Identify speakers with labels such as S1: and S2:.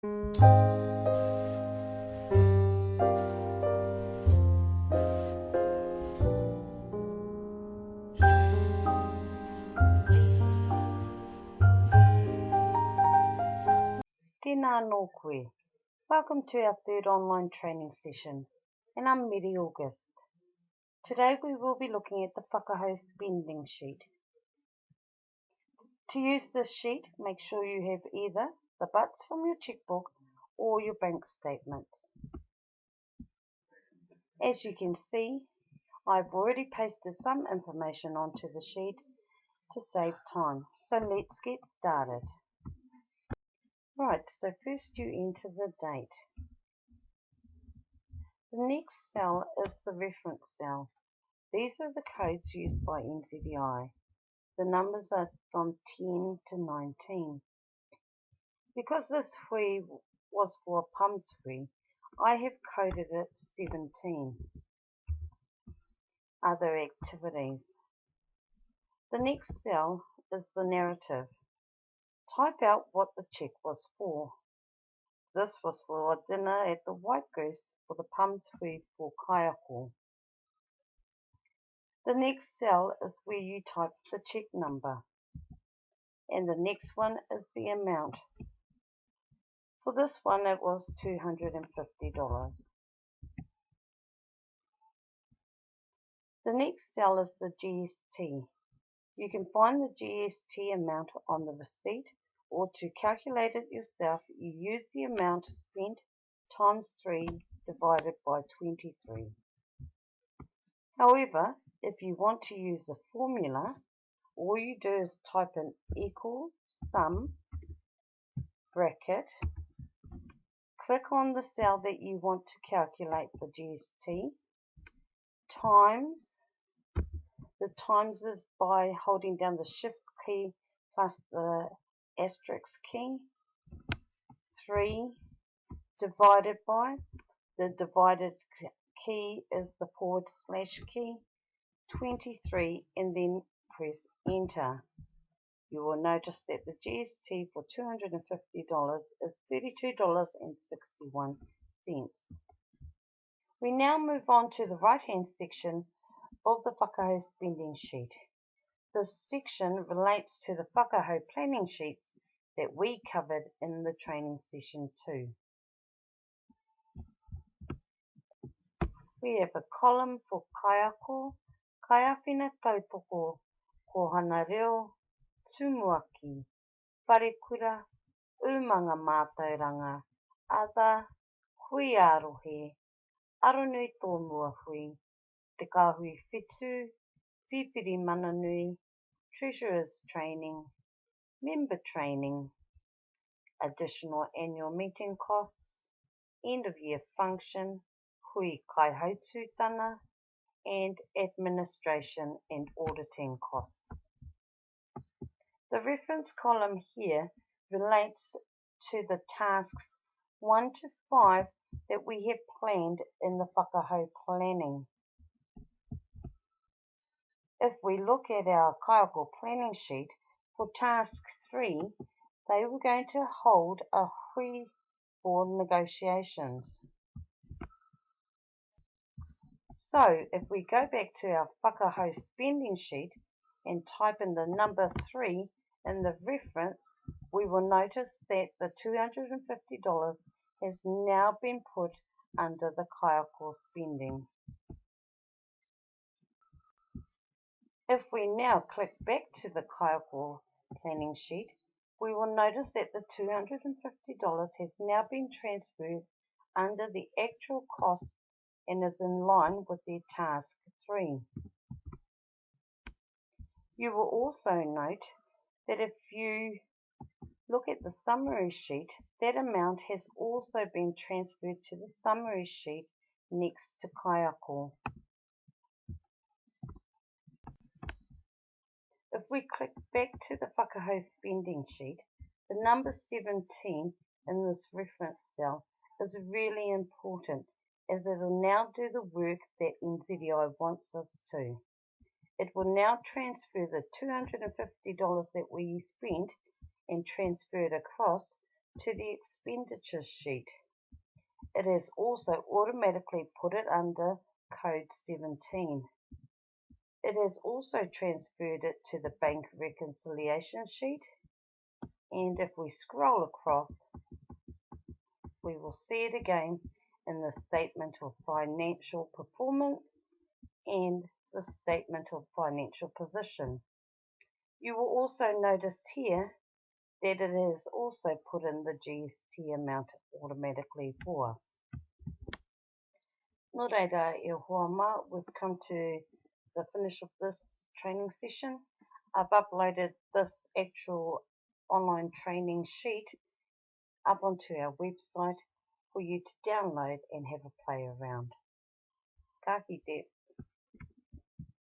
S1: Tēnā nō koe. Welcome to our third online training session, and I'm Mary August. Today we will be looking at the Whakahau Spending sheet. To use this sheet, make sure you have either the butts from your checkbook or your bank statements. As you can see, I've already pasted some information onto the sheet to save time, so let's get started. Right, so first you enter the date. The next cell is the reference cell. These are the codes used by NZDI. The numbers are from 10 to 19. Because this hui was for a pums hui, I have coded it 17. Other activities. The next cell is the narrative. Type out what the check was for. This was for a dinner at the White Goose for the pums hui for kaiako. The next cell is where you type the check number. And the next one is the amount. For this one it was $250. The next cell is the GST. You can find the GST amount on the receipt, or to calculate it yourself you use the amount spent times 3 divided by 23. However, if you want to use the formula, all you do is type in equal sum bracket, click on the cell that you want to calculate the GST, times, the times is by holding down the shift key plus the asterisk key, 3 divided by, the divided key is the / key, 23, and then press enter. You will notice that the GST for $250 is $32.61. We now move on to the right hand section of the Whakahau Spending sheet. This section relates to the Whakahau planning sheets that we covered in the training session 2. We have a column for kaiako, kaiawhina tautoko, kohana reo, tumuaki, wharekura, umanga mātauranga, other, hui arohe, aronui tō mua hui, te kāhui whetū, pipiri mananui, treasurer's training, member training, additional annual meeting costs, end of year function, hui kaihautūtana, and administration and auditing costs. The reference column here relates to the tasks 1 to 5 that we have planned in the Whakahau planning. If we look at our kaiako planning sheet for task 3, they were going to hold a hui for negotiations. So if we go back to our Whakahau spending sheet and type in the number 3 in the reference, we will notice that the $250 has now been put under the kaiako spending. If we now click back to the kaiako planning sheet, we will notice that the $250 has now been transferred under the actual cost and is in line with their task 3. You will also note that if you look at the summary sheet, that amount has also been transferred to the summary sheet next to kaiako. If we click back to the Whakahau spending sheet, the number 17 in this reference cell is really important, as it will now do the work that NZDI wants us to. It will now transfer the $250 that we spent and transfer it across to the expenditure sheet. It has also automatically put it under code 17. It has also transferred it to the bank reconciliation sheet, and if we scroll across, we will see it again in the statement of financial performance and the statement of financial position. You will also notice here that it has also put in the GST amount automatically for us. Nō reira e hoa mā, we've come to the finish of this training session. I've uploaded this actual online training sheet up onto our website for you to download and have a play around. Ka kite.